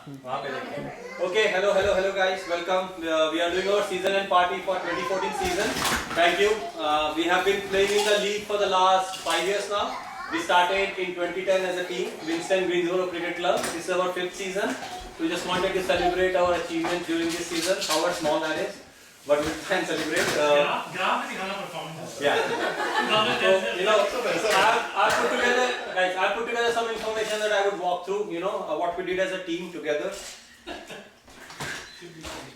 Okay, hello guys, welcome. We are doing our season end party for 2014 season. Thank you. We have been playing in the league for the last 5 years now. We started in 2010 as a team, Winston Greensboro Cricket Club. This is our 5th season. We just wanted to celebrate our achievements during this season, however small that is, but we'll try and celebrate. Yeah. So, I've put together some information that I would walk through, what we did as a team together.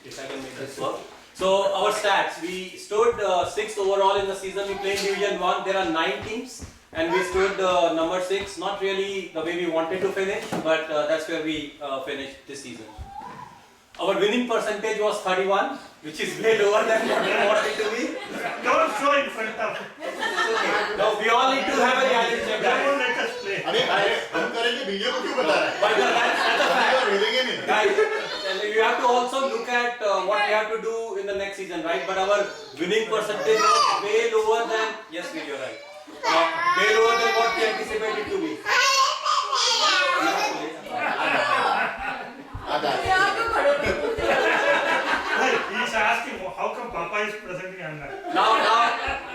If I can make this work. So, our stats, we stood 6th overall in the season. We played Division 1. There are 9 teams and we stood number 6. Not really the way we wanted to finish, but that's where we finished this season. Our winning percentage was 31, which is way lower than what we wanted to be. Don't show in front of. Now we all need to have a reality check. Don't let us play. हम करेंगे video को क्यों बता रहे हैं? But that's a fact. भेजेंगे नहीं. Guys, you have to also look at what we have to do in the next season, right? But our winning percentage was way lower than, yes, you're right. Way lower than what we anticipated to be. He's asking how come Papa is presenting Anna. Now,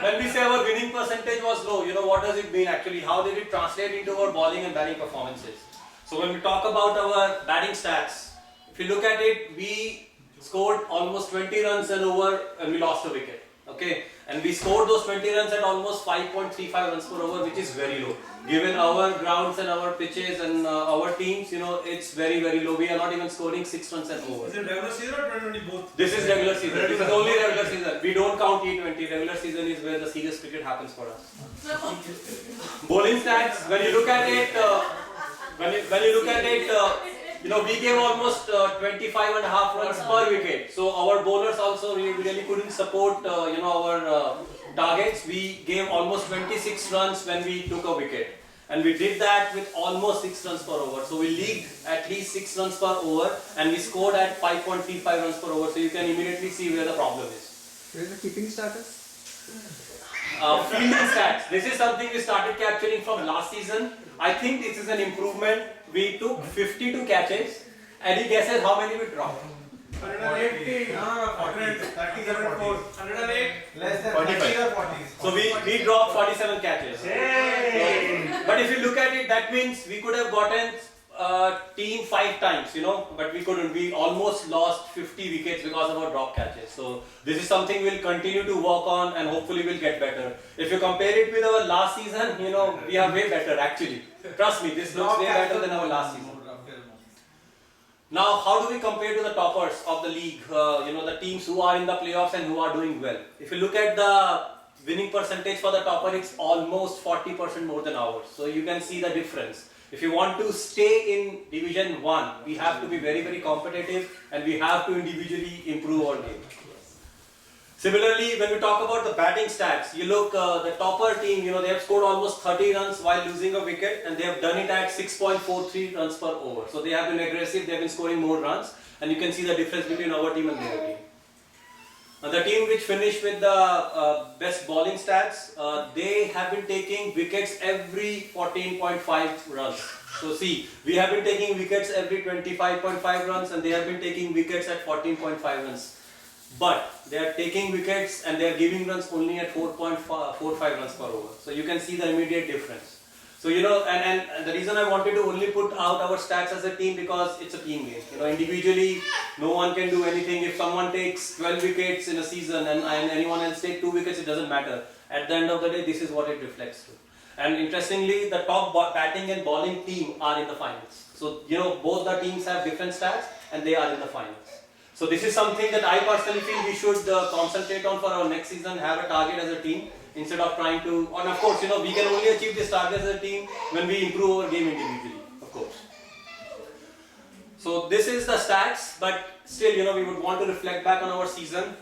when we say our winning percentage was low, what does it mean actually? How did it translate into our bowling and batting performances? So when we talk about our batting stats, if you look at it, we scored almost 20 runs and over and we lost a wicket. Okay, and we scored those 20 runs at almost 5.35 runs per over, which is very low. Given our grounds and our pitches and our teams, it's very, very low. We are not even scoring 6 runs and over. Is it regular season or 2020 both? This is regular season. This is only regular season. We don't count T20. Regular season is where the serious cricket happens for us. Bowling stats, when you look at it, we gave almost 25.5 runs per wicket. So our bowlers also really couldn't support, our targets. We gave almost 26 runs when we took a wicket. And we did that with almost 6 runs per over. So we leaked at least 6 runs per over and we scored at 5.35 runs per over. So you can immediately see where the problem is. Where is the keeping status? Fielding stats. This is something we started capturing from last season. I think this is an improvement. We took 52 catches. Any guesses how many we dropped? 180, 37 4, 108, less than 45. 30 or 40. So we dropped 47 catches. Hey. But if you look at it, that means we could have gotten team 5 times, but we couldn't. We almost lost 50 wickets because of our drop catches. So this is something we'll continue to work on and hopefully we'll get better. If you compare it with our last season, we are way better actually. Trust me, this looks way better than our last season. Now, how do we compare to the toppers of the league? The teams who are in the playoffs and who are doing well. If you look at the winning percentage for the topper, it's almost 40% more than ours. So you can see the difference. If you want to stay in Division 1, we have to be very, very competitive and we have to individually improve our game. Similarly, when we talk about the batting stats, you look, the topper team, they have scored almost 30 runs while losing a wicket and they have done it at 6.43 runs per over. So they have been aggressive, they have been scoring more runs and you can see the difference between our team and their team. And the team which finished with the best bowling stats, they have been taking wickets every 14.5 runs. So see, we have been taking wickets every 25.5 runs and they have been taking wickets at 14.5 runs. But they are taking wickets and they are giving runs only at 4.45 runs per over. So you can see the immediate difference. So and the reason I wanted to only put out our stats as a team because it's a team game. Individually no one can do anything. If someone takes 12 wickets in a season and anyone else takes 2 wickets, it doesn't matter. At the end of the day, this is what it reflects to. And interestingly, the top batting and bowling team are in the finals. So both the teams have different stats and they are in the finals. So this is something that I personally feel we should concentrate on for our next season, have a target as a team instead of trying to, and of course, we can only achieve this target as a team when we improve our game individually, of course. So this is the stats, but still, we would want to reflect back on our season,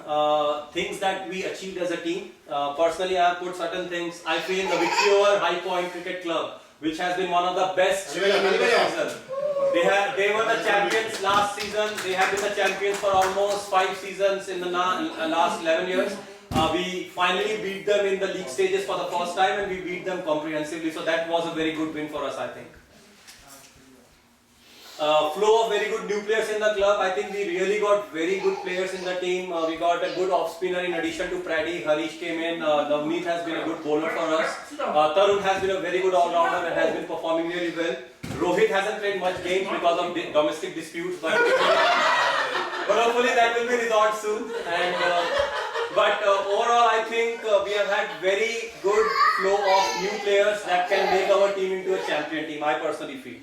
things that we achieved as a team. Personally, I have put certain things. I feel the victory over High Point Cricket Club, which has been one of the best in the season. They were the champions last season. They have been the champions for almost 5 seasons in the last 11 years. We finally beat them in the league stages for the first time and we beat them comprehensively. So that was a very good win for us, I think. Flow of very good new players in the club. I think we really got very good players in the team. We got a good off spinner in addition to Praddy. Harish came in. Navneet has been a good bowler for us. Tarun has been a very good all-rounder and has been performing really well. Rohit hasn't played much games because of domestic disputes, but hopefully that will be resolved soon. And but overall, I think we have had very good flow of new players that can make our team into a champion team. I personally feel.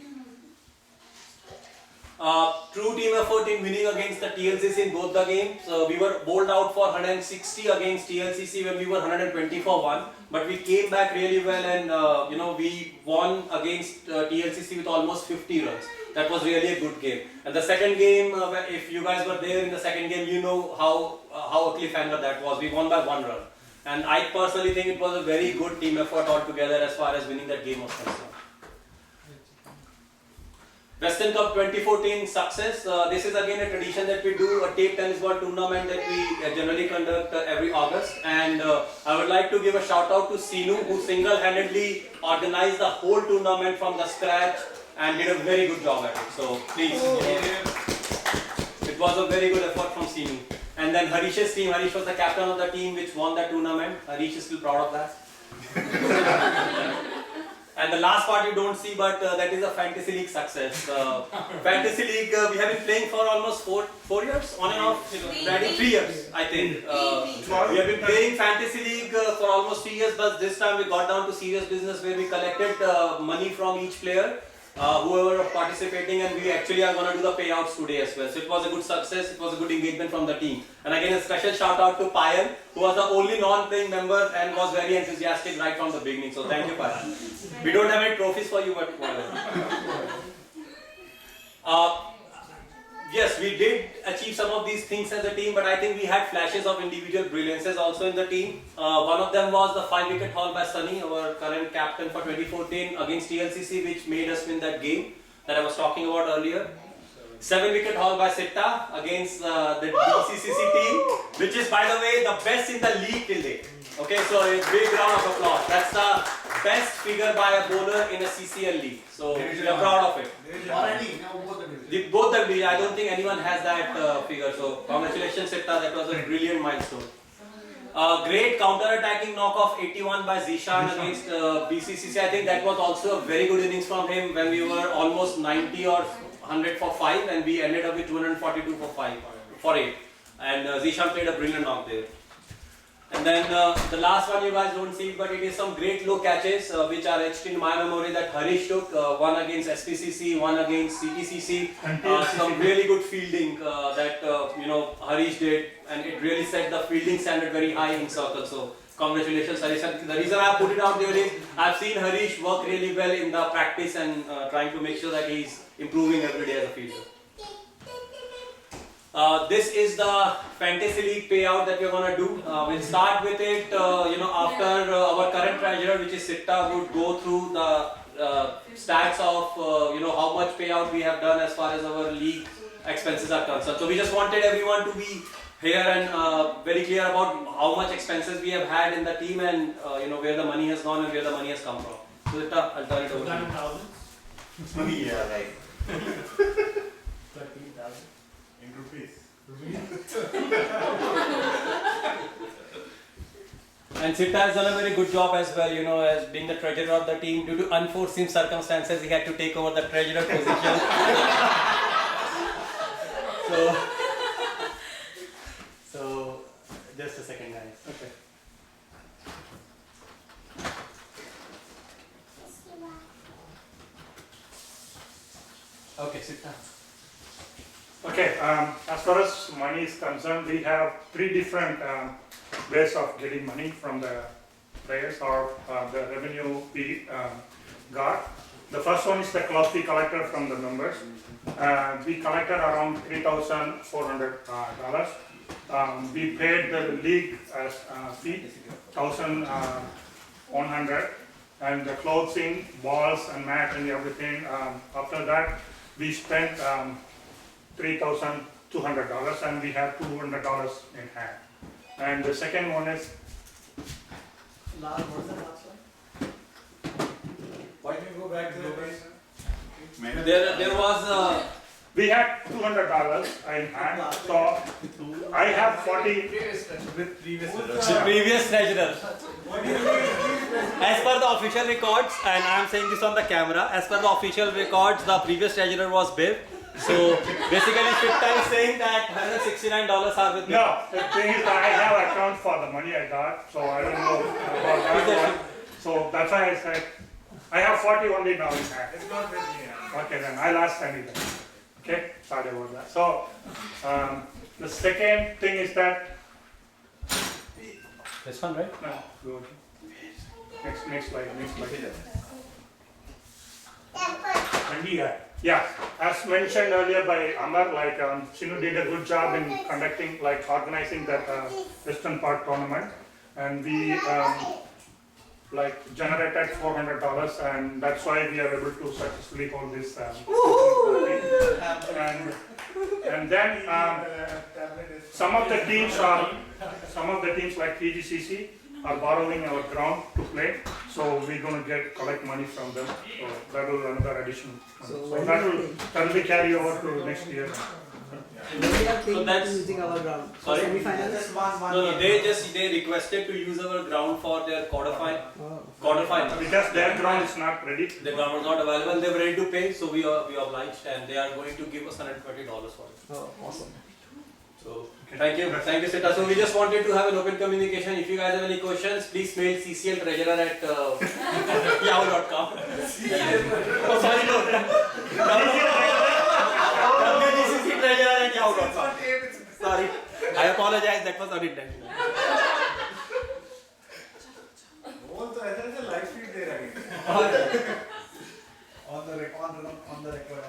True team effort in winning against the TLCC in both the games. We were bowled out for 160 against TLCC when we were 120 for 1. But we came back really well and we won against TLCC with almost 50 runs. That was really a good game. And the second game, if you guys were there in the second game, you know how a cliffhanger that was. We won by 1 run. And I personally think it was a very good team effort altogether as far as winning that game was concerned. Western Cup 2014 success. This is again a tradition that we do, a table tennis ball tournament that we generally conduct every August. And I would like to give a shout out to Sinu, who single-handedly organized the whole tournament from the scratch and did a very good job at it. So please, it was a very good effort from Sinu. And then Harish's team. Harish was the captain of the team which won that tournament. Harish is still proud of that. And the last part you don't see, but that is a Fantasy League success. Fantasy League, we have been playing for almost four years, on and off. 3 years, I think. We have been playing Fantasy League for almost 3 years, but this time we got down to serious business where we collected money from each player, whoever was participating, and we actually are going to do the payouts today as well. So it was a good success, it was a good engagement from the team. And again, a special shout out to Payal, who was the only non-playing member and was very enthusiastic right from the beginning. So thank you, Payal. We don't have any trophies for you, but whatever. Yes, we did achieve some of these things as a team, but I think we had flashes of individual brilliances also in the team. One of them was the 5-wicket haul by Sunny, our current captain for 2014 against TLCC, which made us win that game that I was talking about earlier. 7-wicket haul by Sitta against the DCCC team, which is, by the way, the best in the league till date. Okay, so a big round of applause. That's the best figure by a bowler in a CCL league. So we are proud of it. Both the division. I don't think anyone has that figure. So congratulations, Sitta. That was a brilliant milestone. Great counter-attacking knock-off 81 by Zishan against BCCC. I think that was also a very good innings from him when we were almost 90 or 100 for 5, and we ended up with 242 for 8. And Zishan played a brilliant knock there. And then the last one you guys don't see, but it is some great low catches which are etched in my memory that Harish took. One against SPCC, one against CTCC. Some really good fielding that Harish did, and it really set the fielding standard very high in circle. So congratulations, Harish. And the reason I put it out there is I've seen Harish work really well in the practice and trying to make sure that he's improving every day as a fielder. This is the Fantasy League payout that we're going to do. We'll start with it, after our current treasurer, which is Sitta, would go through the stats of, how much payout we have done as far as our league expenses are concerned. So we just wanted everyone to be here and very clear about how much expenses we have had in the team and, where the money has gone and where the money has come from. So Sitta, I'll turn it over to you. Yeah, right. 13,000 in rupees. And Sitta has done a very good job as well, as being the treasurer of the team. Due to unforeseen circumstances, he had to take over the treasurer position. So, just a second, guys. Okay. Okay, Sitta. Okay, as far as money is concerned, we have 3 different ways of getting money from the players or the revenue we got. The first one is the club fee collected from the members. We collected around $3,400. We paid the league as fee, 1,100, and the clothing, balls and mat and everything. After that, we spent $3,200 and we have $200 in hand. And the second one is Why don't you go back to the base? There was We had $200 in hand, so I have 40. the previous treasurer. As per the official records, and I am saying this on the camera, as per the official records, the previous treasurer was Biv. So basically, Fitta is saying that $169 are with me. No, the thing is that I have account for the money I got, so I don't know about that one. So that's why I said, I have 40 only now in hand. It's not with me. Okay, then I'll ask anything. Okay, sorry about that. So, the second thing is that, This one, right? no, go to- next slide. And yeah, as mentioned earlier by Amar, like Shinu did a good job in conducting, like organizing that Western Park tournament, and we like generated $400, and that's why we are able to successfully hold this. And then some of the teams like PGCC are borrowing our ground to play, so we're going to collect money from them. So that will another addition. So that will be carry over to next year. We are playing that's- using our ground. Sorry? Semi-finals. Just one No, they requested to use our ground for their quarterfinal. Because their ground is not ready. The ground was not available. They were ready to pay, so we obliged, and they are going to give us $120 for it. Oh, awesome. So thank you, Sita. So we just wanted to have an open communication. If you guys have any questions, please mail ccltreasurer at yahoo.com. Oh, sorry, no. WGCCtreasurer at yahoo.com. Sorry, I apologize. That was not intentional. वो तो ऐसा ऐसा live feed दे रहा है on the record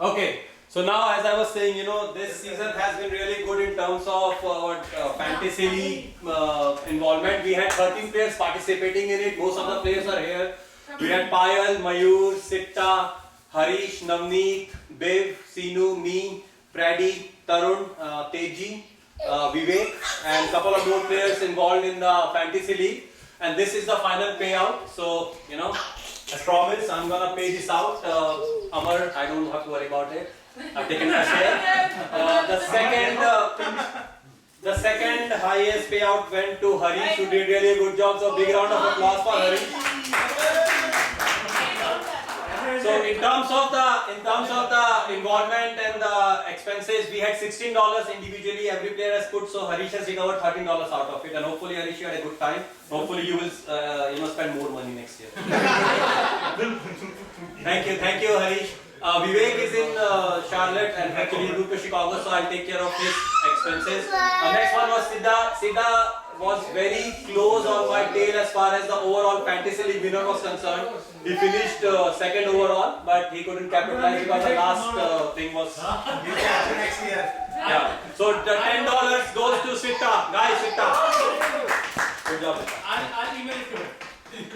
Okay, so now as I was saying, this season has been really good in terms of our fantasy league involvement. We had 13 players participating in it. Most of the players are here. We had Payal, Mayur, Sitta, Harish, Navneet, Biv, Sinu, me, Freddy, Tarun, Teji, Vivek, and a couple of more players involved in the fantasy league. And this is the final payout. So, as promised, I'm gonna pay this out. Amar, I don't have to worry about it. I've taken my share. The second highest payout went to Harish, who did really a good job. So big round of applause for Harish. So in terms of the involvement and the expenses, we had $16 individually. Every player has put. So Harish has recovered $13 out of it, and hopefully Harish, you had a good time. Hopefully you will spend more money next year. Thank you Harish. Vivek is in Charlotte and actually moved to Chicago, so I'll take care of his expenses. Next one was Siddha. Siddha was very close on my tail as far as the overall fantasy league winner was concerned. He finished second overall, but he couldn't capitalize because the last thing was. next year. Yeah. So the $10 goes to Siddha. Guys, Siddha. Good job. I'll email it to him.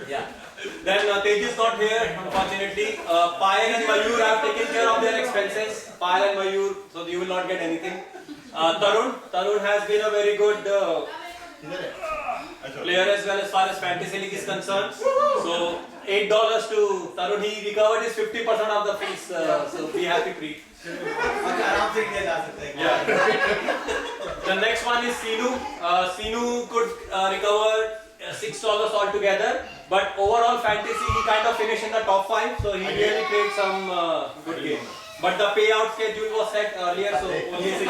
Yeah. Then Tej is not here, unfortunately. Payal and Mayur have taken care of their expenses. Payal and Mayur, so you will not get anything. Tarun has been a very good player as well as far as fantasy league is concerned. So $8 to Tarun. He recovered his 50% of the fees. So be happy, Preet. आराम से किया जा सकता है Yeah. The next one is Sinu. Sinu could recover $6 altogether, but overall fantasy he kind of finished in the top 5, so he really played some good game. But the payout schedule was set earlier, so only $6.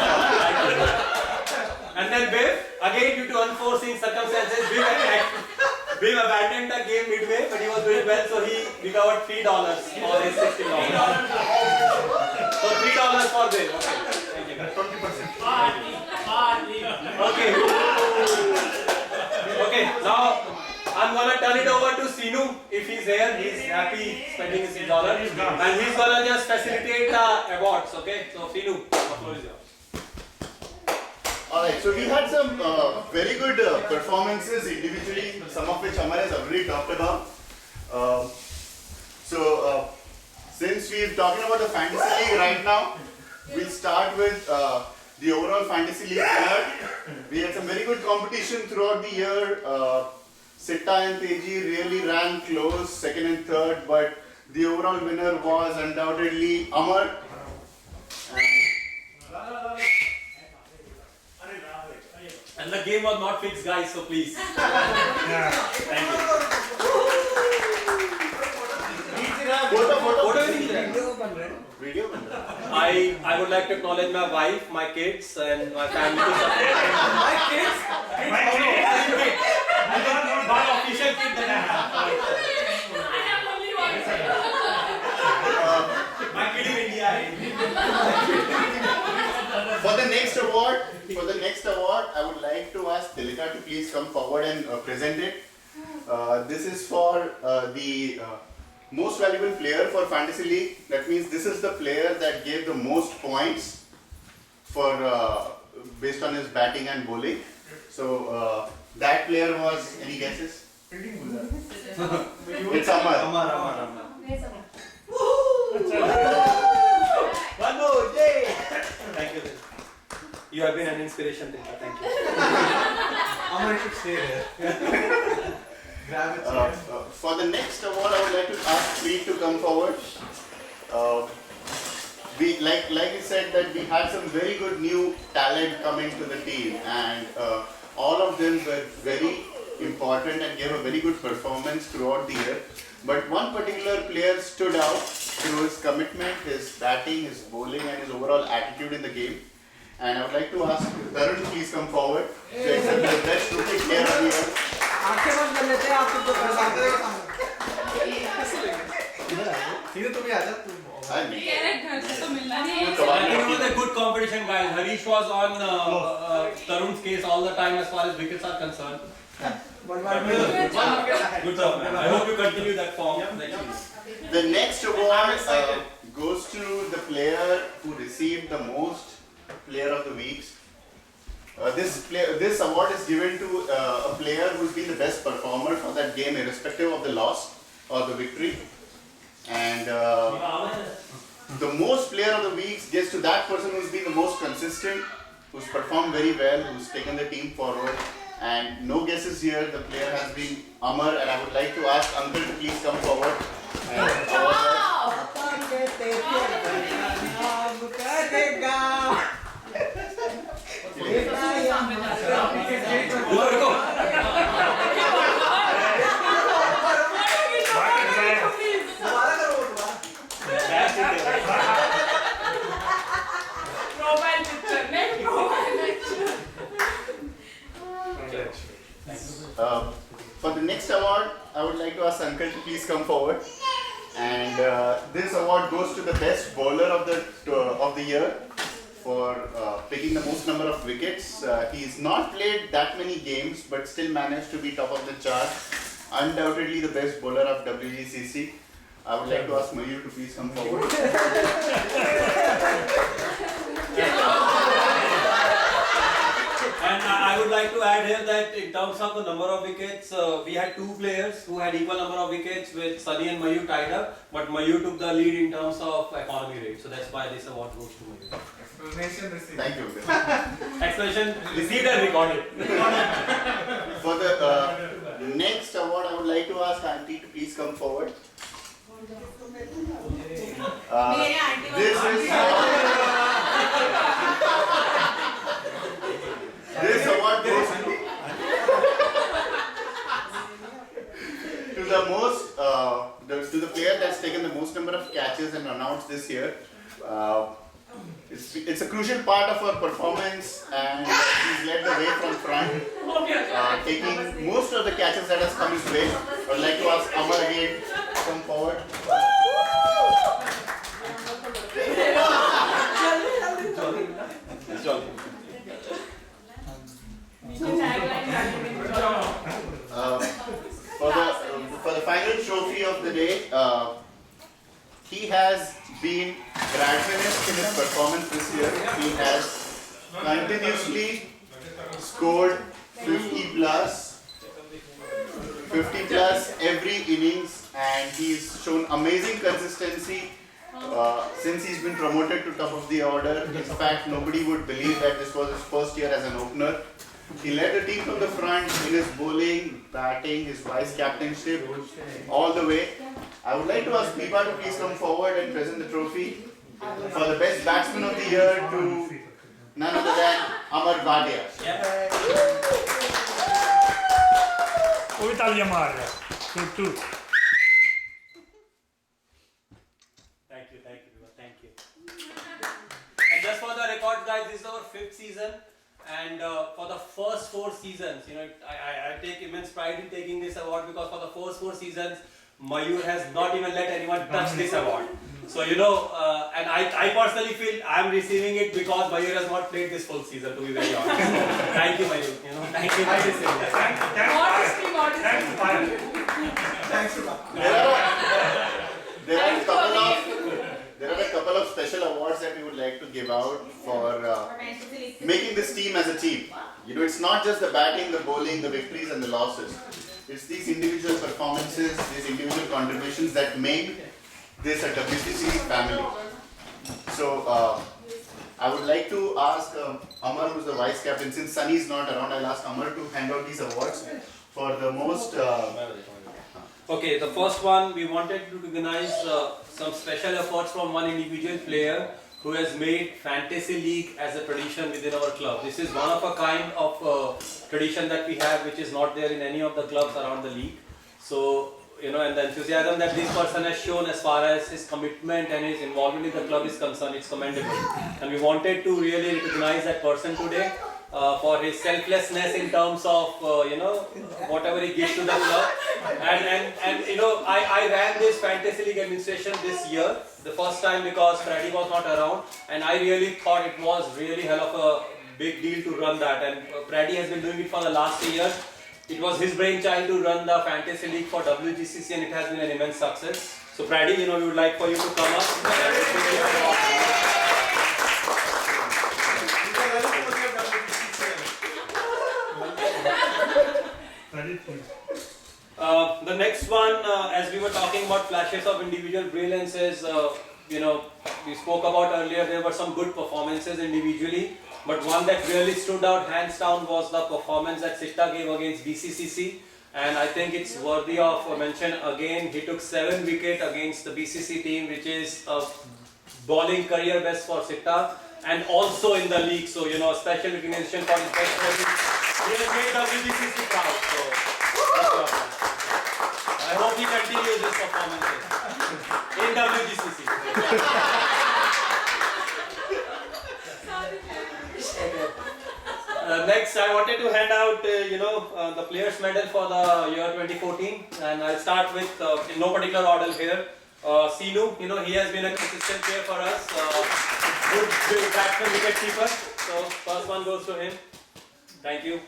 And then Biv, again due to unforeseen circumstances, Biv abandoned the game midway, but he was doing well, so he recovered $3 for his $16. So $3 for Biv. Okay, thank you. 20%. Okay. Okay, now I'm gonna turn it over to Sinu. If he's here, he's happy spending his $6. And he's gonna just facilitate the awards, okay? So Sinu, the floor is yours. Alright, so we had some very good performances individually, some of which Amar has already talked about. Since we're talking about the fantasy league right now, we'll start with the overall fantasy league winner. We had some very good competition throughout the year. Sitta and Teji really ran close, second and third, but the overall winner was undoubtedly Amar. And the game was not fixed, guys, so please. Yeah. Thank you. Photo What do you think? Video बन रहा है video. I would like to acknowledge my wife, my kids, and my family. My kids. My official kid that I have. I have only one. My kid in India. For the next award, I would like to ask Tilika to please come forward and present it. This is for the most valuable player for Fantasy League. That means this is the player that gave the most points for based on his batting and bowling. So that player was, any guesses? It's Amar. One more, yay! Thank you. You have been an inspiration, Tilka. Thank you. Amar should stay there. Grab it. For the next award, I would like to ask Preet to come forward. We like you said that we had some very good new talent coming to the team, and all of them were very important and gave a very good performance throughout the year. But one particular player stood out through his commitment, his batting, his bowling, and his overall attitude in the game. And I would like to ask Tarun to please come forward to accept the best rookie player of the year. आंखें बंद कर लेते हैं आप सबको कर सकते सीधे तुम ही आजा तुम कैरेट घर से तो मिलना नहीं है। I think it was a good competition, guys. Harish was on Tarun's case all the time as far as wickets are concerned. Good job, man. I hope you continue that form next week. The next award goes to the player who received the most player of the week. This award is given to a player who's been the best performer for that game, irrespective of the loss or the victory. And the most player of the week gets to that person who's been the most consistent, who's performed very well, who's taken the team forward. And no guesses here, the player has been Amar, and I would like to ask Uncle to please come forward. And दोबारा करो Profile picture, next profile picture. For the next award, I would like to ask Uncle to please come forward. And this award goes to the best bowler of the year for picking the most number of wickets. He's not played that many games, but still managed to be top of the chart. Undoubtedly the best bowler of WGCC. I would like to ask Mayur to please come forward. And I would like to add here that in terms of the number of wickets, we had two players who had equal number of wickets with Sunny and Mayur tied up, but Mayur took the lead in terms of economy rate. So that's why this award goes to Mayur. Explanation received. Thank you. Explanation received and recorded. For the next award, I would like to ask Auntie to please come forward. This award goes to the most to the player that's taken the most number of catches and run-outs this year. It's a crucial part of our performance, and he's led the way from front, taking most of the catches that has come his way. I would like to ask Amar again to come forward. For the final trophy of the day, he has been gradualist in his performance this year. He has continuously scored 50 plus every innings, and he's shown amazing consistency since he's been promoted to top of the order. In fact, nobody would believe that this was his first year as an opener. He led the team from the front in his bowling, batting, his vice captainship, all the way. I would like to ask Pipa to please come forward and present the trophy for the best batsman of the year to none other than Amar Bhatia. वो भी तालियां मार रहा है. 2-2. Thank you, Viva, thank you. And just for the record, guys, this is our 5th season, and for the first 4 seasons, I take immense pride in taking this award because for the first 4 seasons, Mayur has not even let anyone touch this award. So and I personally feel I am receiving it because Mayur has not played this full season, to be very honest. So, thank you, Mayur. Thank you. Modesty. Thanks a lot. There are a couple of special awards that we would like to give out for making this team as a team. It's not just the batting, the bowling, the victories and the losses. It's these individual performances, these individual contributions that make this a WCC family. So I would like to ask Amar, who's the vice captain, since Sunny is not around, I'll ask Amar to hand out these awards for the most. Okay, the first one, we wanted to recognize some special efforts from one individual player who has made Fantasy League as a tradition within our club. This is one of a kind of tradition that we have which is not there in any of the clubs around the league. So, and the enthusiasm that this person has shown as far as his commitment and his involvement in the club is concerned, it's commendable. And we wanted to really recognize that person today for his selflessness in terms of, whatever he gives to the club. And I ran this Fantasy League administration this year, the first time because Freddy was not around, and I really thought it was really hell of a big deal to run that, and Freddy has been doing it for the last 3 years. It was his brainchild to run the Fantasy League for WGCC, and it has been an immense success. So Freddy, we would like for you to come up. The next one, as we were talking about flashes of individual brilliance, is we spoke about earlier, there were some good performances individually, but one that really stood out hands down was the performance that Sitta gave against BCCC, and I think it's worthy of mention again. He took 7 wickets against the BCC team, which is a bowling career best for Sitta, and also in the league. So special recognition for his best bowling. He has made WGCC proud. So good job, man. I hope he continues his performances in WGCC. Next, I wanted to hand out, the Players Medal for the year 2014, and I'll start with, in no particular order here, Sinu. He has been a consistent player for us, good batsman, wicket keeper. So first one goes to him. Thank you.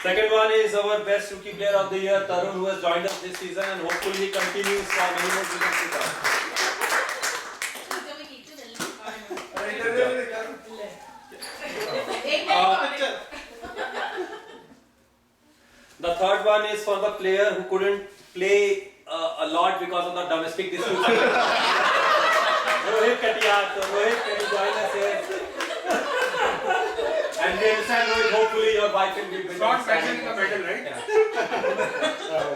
Second one is our best rookie player of the year, Tarun, who has joined us this season, and hopefully he continues for many more seasons to come. The third one is for the player who couldn't play a lot because of the domestic disputes. Rohit Katiyat. So Rohit, can you join us here? And we understand, Rohit, hopefully your wife will be Not mentioning the medal, right? Yeah.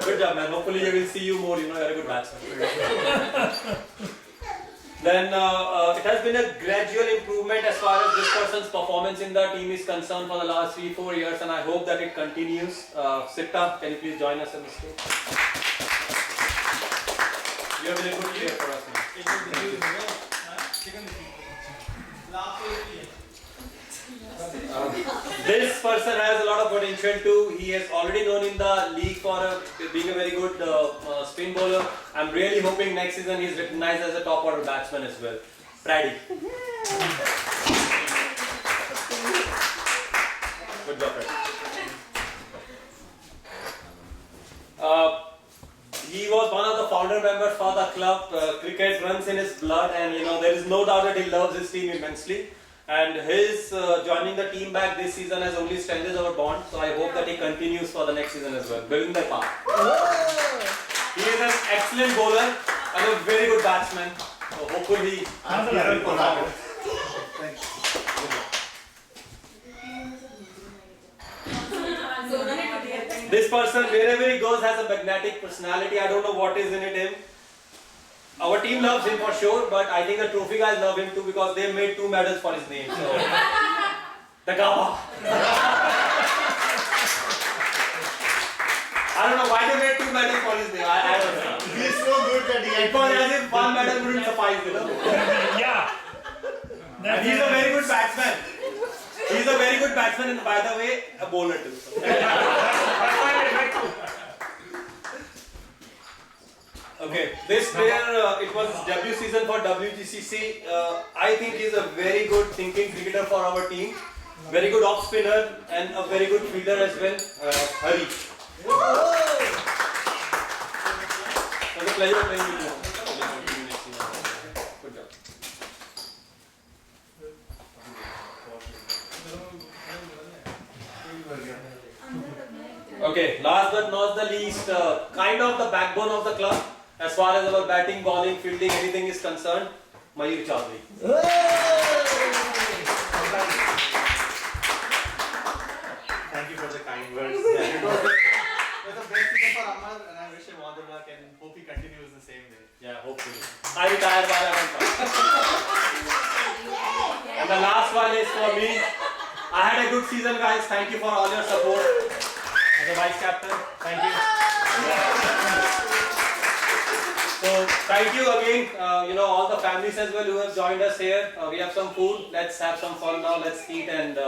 Good job, man. Hopefully we will see you more. You're a good batsman. Then it has been a gradual improvement as far as this person's performance in the team is concerned for the last 3-4 years, and I hope that it continues. Sitta, can you please join us on the stage? You have been a good player for us, man. This person has a lot of potential too. He is already known in the league for being a very good spin bowler. I'm really hoping next season he is recognized as a top order batsman as well. Freddy. Good job, Freddy. He was one of the founder members for the club. Cricket runs in his blood, and there is no doubt that he loves his team immensely. And his joining the team back this season has only strengthened our bond. So I hope that he continues for the next season as well. Bilwinder Park. He is an excellent bowler and a very good batsman. So hopefully he will perform. This person, wherever he goes, has a magnetic personality. I don't know what is in it him. Our team loves him for sure, but I think the trophy guys love him too because they made 2 medals for his name. So, the Gaba. I don't know why they made 2 medals for his name. I don't know. He's so good that he had It was as if 1 medal wouldn't suffice, you know. Yeah. And he's a very good batsman. He's a very good batsman, and by the way, a bowler too. That's why I like to. Okay, this player, it was his debut season for WGCC. I think he's a very good thinking cricketer for our team. Very good off spinner and a very good fielder as well. Hari. It was a pleasure playing with you. Good job. Okay, last but not the least, kind of the backbone of the club as far as our batting, bowling, fielding, anything is concerned, Mayur Chowdhury. Thank you for the kind words. It was the best season for Amar, and I wish him all the luck and hope he continues the same way. Yeah, hopefully. I retire by 11. And the last one is for me. I had a good season, guys. Thank you for all your support. As a vice captain, thank you. So thank you again, all the families as well who have joined us here. We have some food. Let's have some fun now. Let's eat and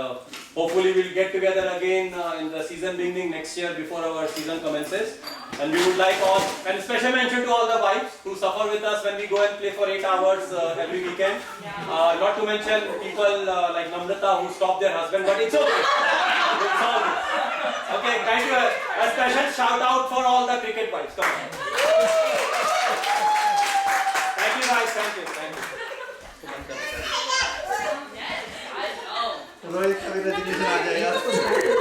hopefully we'll get together again in the season beginning next year before our season commences. And we would like all, and special mention to all the wives who suffer with us when we go and play for 8 hours every weekend. Not to mention people like Namrata who stop their husband, but it's okay. It's all good. Okay, thank you. A special shout out for all the cricket wives. Come on. Thank you guys, thank you. Rohit का भी resignation आ जाएगा.